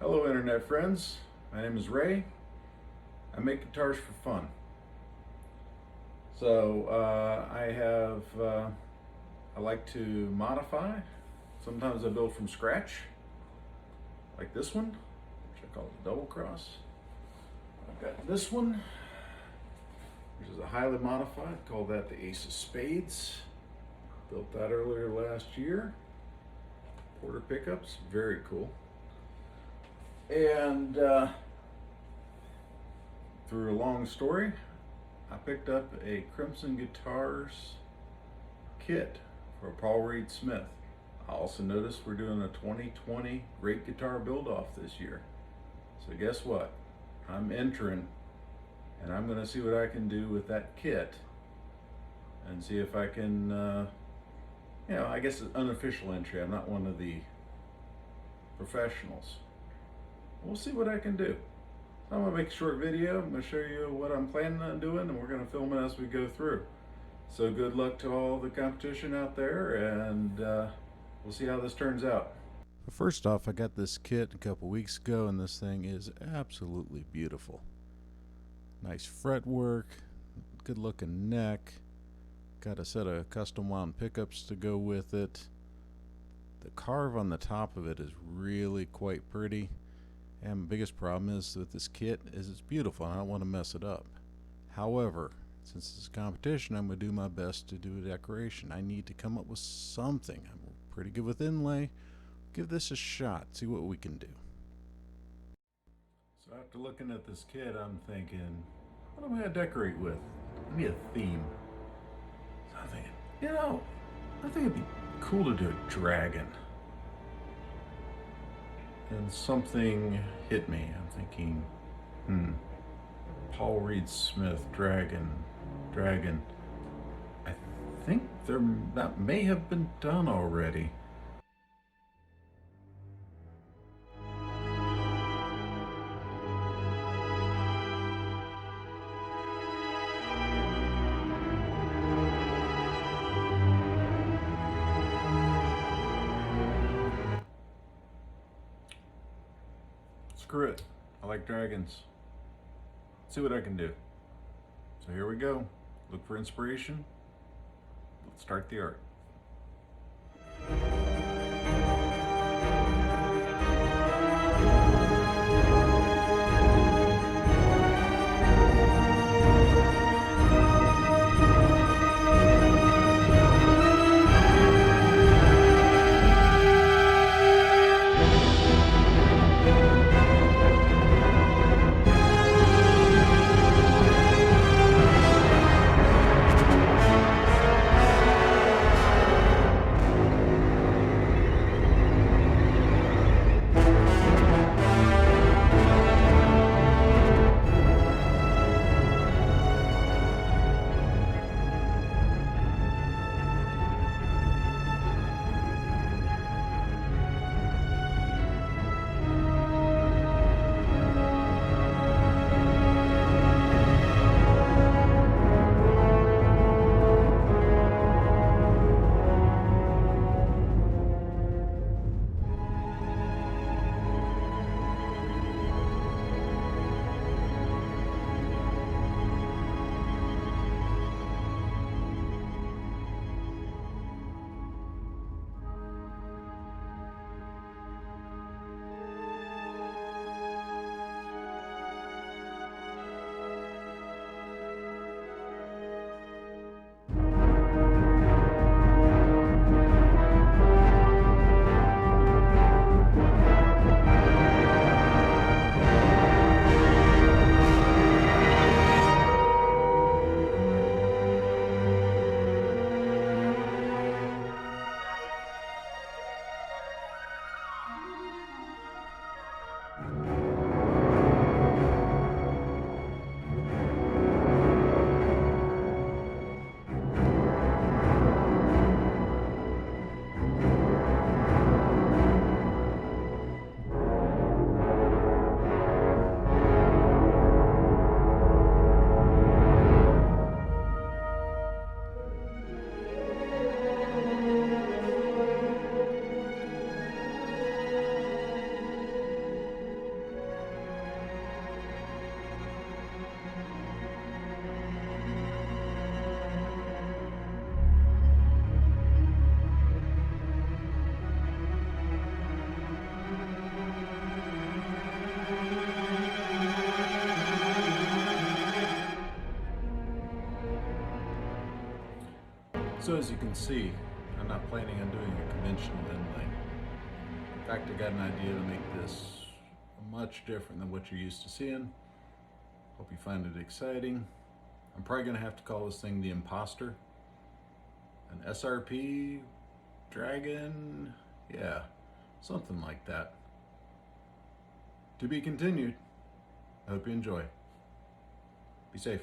Hello internet friends, my name is Ray. I make guitars for fun. So I like to modify. Sometimes I build from scratch, like this one, which I call the double cross. I've got this one, which is a highly modified, call that the Ace of Spades. Built that earlier last year. Porter pickups, very cool. And through a long story, I picked up a Crimson Guitars kit for Paul Reed Smith. I also noticed we're doing a 2020 Great Guitar Build-Off this year. So guess what? I'm entering, and I'm going to see what I can do with that kit and see if I can, I guess it's an unofficial entry. I'm not one of the professionals. We'll see what I can do. I'm going to make a short video. I'm going to show you what I'm planning on doing, and we're going to film it as we go through. So good luck to all the competition out there, and we'll see how this turns out. First off, I got this kit a couple weeks ago, and this thing is absolutely beautiful. Nice fretwork, good looking neck. Got a set of custom wound pickups to go with it. The carve on the top of it is really quite pretty. And my biggest problem is with this kit is it's beautiful and I don't want to mess it up. However, since it's a competition, I'm going to do my best to do a decoration. I need to come up with something. I'm pretty good with inlay. Give this a shot, see what we can do. So after looking at this kit, I'm thinking, what am I going to decorate with? I need a theme. So I'm thinking, I think it'd be cool to do a dragon. And something hit me. I'm thinking, Paul Reed Smith, dragon. I think that may have been done already. Screw it. I like dragons. Let's see what I can do. So here we go. Look for inspiration. Let's start the art. So as you can see, I'm not planning on doing a conventional inlay. In fact, I got an idea to make this much different than what you're used to seeing. Hope you find it exciting. I'm probably gonna have to call this thing the Imposter. An SRP Dragon, yeah, something like that. To be continued. I hope you enjoy. Be safe.